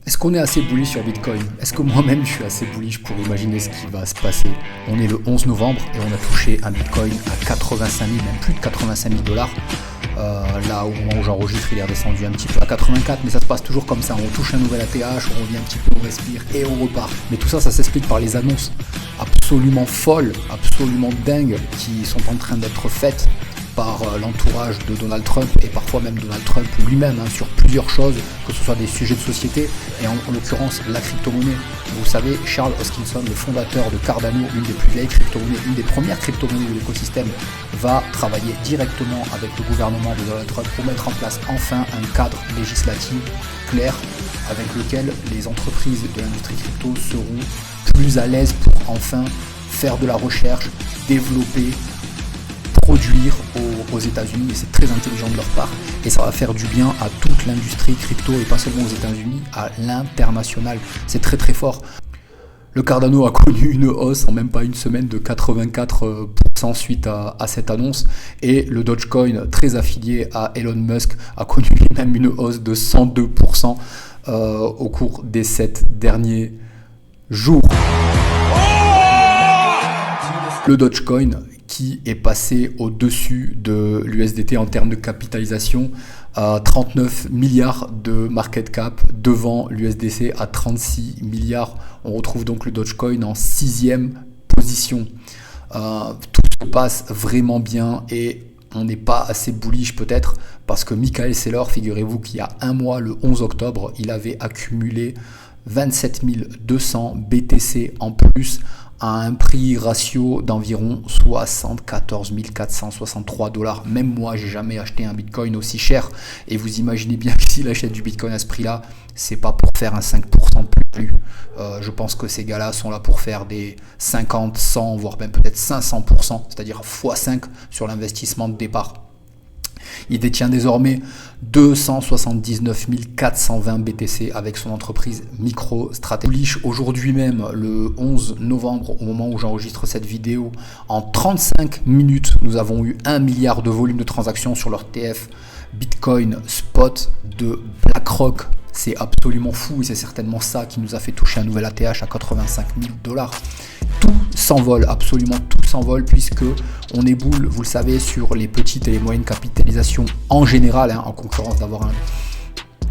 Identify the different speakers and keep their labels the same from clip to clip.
Speaker 1: Est-ce qu'on est assez bullish sur Bitcoin? Est-ce que moi-même je suis assez bullish pour imaginer ce qui va se passer? On est le 11 novembre et on a touché un Bitcoin à 85 000, même plus de 85 000 dollars. Là, au moment où j'enregistre, il est redescendu un petit peu à 84, mais ça se passe toujours comme ça. On touche un nouvel ATH, on revient un petit peu, on respire et on repart. Mais tout ça, ça s'explique par les annonces absolument folles, absolument dingues qui sont en train d'être faites par l'entourage de Donald Trump et parfois même Donald Trump lui-même sur plusieurs choses, que ce soit des sujets de société et en l'occurrence la crypto-monnaie. Vous savez, Charles Hoskinson, le fondateur de Cardano, une des plus vieilles crypto-monnaies, une des premières crypto-monnaies de l'écosystème, va travailler directement avec le gouvernement de Donald Trump pour mettre en place enfin un cadre législatif clair avec lequel les entreprises de l'industrie crypto seront plus à l'aise pour enfin faire de la recherche, développer, produire aux États-Unis, et c'est très intelligent de leur part, et ça va faire du bien à toute l'industrie crypto et pas seulement aux États-Unis, à l'international. C'est très très fort. Le Cardano a connu une hausse en même pas une semaine de 84% suite à cette annonce, et le Dogecoin, très affilié à Elon Musk, a connu même une hausse de 102% au cours des 7 derniers jours. Le Dogecoin qui est passé au-dessus de l'USDT en termes de capitalisation à 39 milliards de market cap devant l'USDC à 36 milliards. On retrouve donc le Dogecoin en 6e position. Tout se passe vraiment bien et on n'est pas assez bullish peut-être parce que Michael Saylor, figurez-vous qu'il y a un mois, le 11 octobre, il avait accumulé 27 200 BTC en plus à un prix ratio d'environ 74 463 dollars. Même moi, j'ai jamais acheté un Bitcoin aussi cher. Et vous imaginez bien que s'il achète du Bitcoin à ce prix-là, c'est pas pour faire un 5% de plus. Je pense que ces gars-là sont là pour faire des 50, 100, voire même peut-être 500%, c'est-à-dire x5 sur l'investissement de départ. Il détient désormais 279 420 BTC avec son entreprise MicroStrategy. Aujourd'hui même, le 11 novembre, au moment où j'enregistre cette vidéo, en 35 minutes, nous avons eu 1 milliard de volume de transactions sur leur TF Bitcoin Spot de BlackRock. C'est absolument fou et c'est certainement ça qui nous a fait toucher un nouvel ATH à 85 000 dollars. Tout s'envole, absolument tout s'envole puisque on est boule, vous le savez, sur les petites et les moyennes capitalisations en général, en concurrence d'avoir un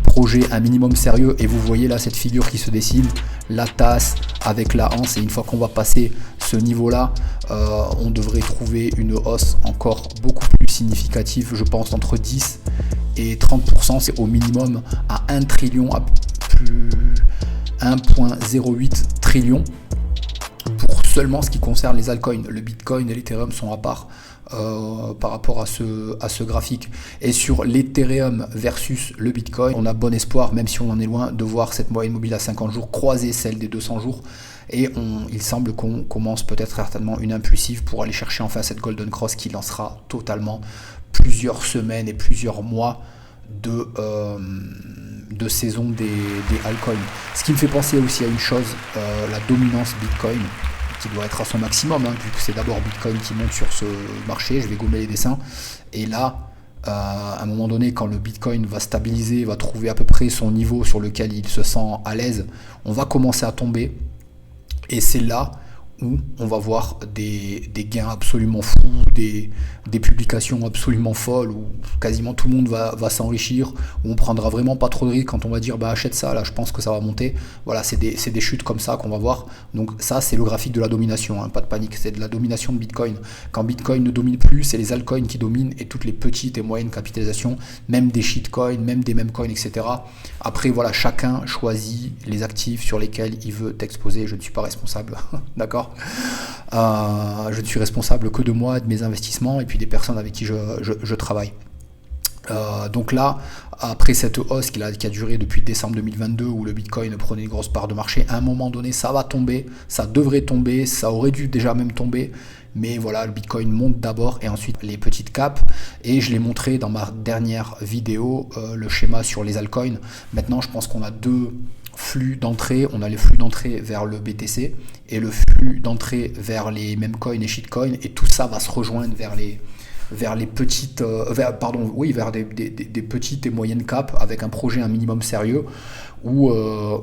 Speaker 1: projet un minimum sérieux. Et vous voyez là cette figure qui se dessine, la tasse avec la anse, et une fois qu'on va passer ce niveau-là, on devrait trouver une hausse encore beaucoup plus significative, je pense entre 10 et 30%, c'est au minimum à 1 trillion, à plus 1,08 trillion. Pour seulement ce qui concerne les altcoins, le Bitcoin et l'Ethereum sont à part par rapport à ce graphique. Et sur l'Ethereum versus le Bitcoin, on a bon espoir, même si on en est loin, de voir cette moyenne mobile à 50 jours croiser celle des 200 jours. Et il semble qu'on commence peut-être certainement une impulsive pour aller chercher enfin cette Golden Cross qui lancera totalement plusieurs semaines et plusieurs mois de saison des altcoins. Ce qui me fait penser aussi à une chose, la dominance Bitcoin qui doit être à son maximum, vu que c'est d'abord Bitcoin qui monte sur ce marché. Je vais gommer les dessins. Et là, à un moment donné, quand le Bitcoin va stabiliser, va trouver à peu près son niveau sur lequel il se sent à l'aise, on va commencer à tomber. Et c'est là où on va voir des gains absolument fous, des publications absolument folles, où quasiment tout le monde va s'enrichir, où on prendra vraiment pas trop de risques quand on va dire bah achète ça, là je pense que ça va monter. Voilà, c'est des chutes comme ça qu'on va voir. Donc ça c'est le graphique de la domination, pas de panique, c'est de la domination de Bitcoin. Quand Bitcoin ne domine plus, c'est les altcoins qui dominent et toutes les petites et moyennes capitalisations, même des shitcoins, même des memecoins, etc. Après voilà, chacun choisit les actifs sur lesquels il veut t'exposer. Je ne suis pas responsable, d'accord. Je ne suis responsable que de moi, de mes investissements et puis des personnes avec qui je travaille. Donc là, après cette hausse qui a duré depuis décembre 2022 où le Bitcoin prenait une grosse part de marché, à un moment donné ça va tomber, ça devrait tomber, ça aurait dû déjà même tomber, mais voilà, le Bitcoin monte d'abord et ensuite les petites caps, et je l'ai montré dans ma dernière vidéo, le schéma sur les altcoins. Maintenant je pense qu'on a deux flux d'entrée, on a les flux d'entrée vers le BTC et le flux d'entrée vers les memecoins et shitcoins, et tout ça va se rejoindre vers les vers les petites, vers des petites et moyennes caps avec un projet un minimum sérieux, ou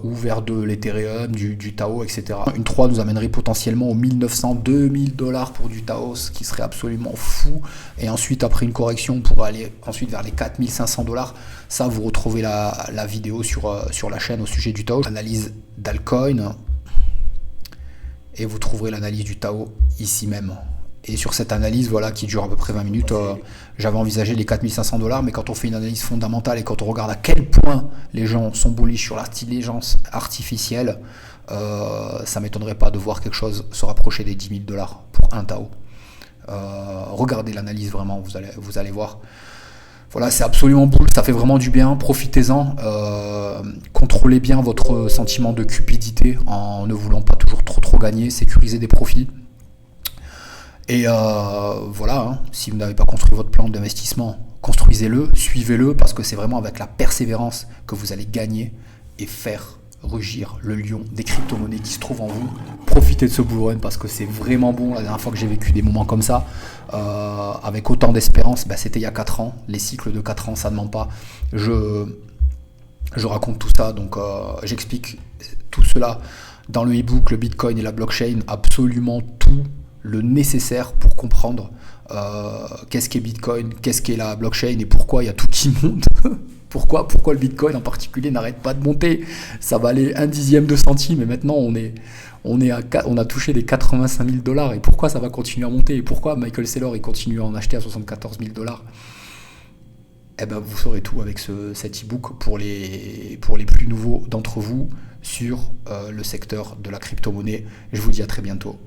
Speaker 1: vers de l'Ethereum, du Tao, etc. Une 3 nous amènerait potentiellement aux 1900-2000 $ pour du Tao, ce qui serait absolument fou. Et ensuite, après une correction, pour aller ensuite vers les 4500 $. Ça, vous retrouvez la vidéo sur la chaîne au sujet du Tao. Analyse d'Altcoin. Et vous trouverez l'analyse du Tao ici même. Et sur cette analyse, voilà, qui dure à peu près 20 minutes, j'avais envisagé les 4500 $, mais quand on fait une analyse fondamentale et quand on regarde à quel point les gens sont bullish sur l'intelligence artificielle, ça ne m'étonnerait pas de voir quelque chose se rapprocher des 10 000 $ pour un Tao. Regardez l'analyse vraiment, vous allez voir. Voilà, c'est absolument bull, ça fait vraiment du bien, profitez-en. Contrôlez bien votre sentiment de cupidité en ne voulant pas toujours trop gagner, sécurisez des profits. Et voilà, hein, si vous n'avez pas construit votre plan d'investissement, construisez-le, suivez-le, parce que c'est vraiment avec la persévérance que vous allez gagner et faire rugir le lion des crypto-monnaies qui se trouve en vous. Profitez de ce bull run parce que c'est vraiment bon. La dernière fois que j'ai vécu des moments comme ça, avec autant d'espérance, c'était il y a 4 ans. Les cycles de 4 ans, ça ne ment pas. Je raconte tout ça, donc j'explique tout cela dans le e-book, le Bitcoin et la blockchain, absolument tout le nécessaire pour comprendre qu'est-ce qu'est Bitcoin, qu'est-ce qu'est la blockchain et pourquoi il y a tout qui monte. Pourquoi le Bitcoin en particulier n'arrête pas de monter. Ça valait 1/10 de centime et maintenant on a touché les 85 000 $. Et pourquoi ça va continuer à monter? Et pourquoi Michael Saylor il continue à en acheter à 74 000 $? Eh ben, vous saurez tout avec cet e-book pour les plus nouveaux d'entre vous sur le secteur de la crypto-monnaie. Je vous dis à très bientôt.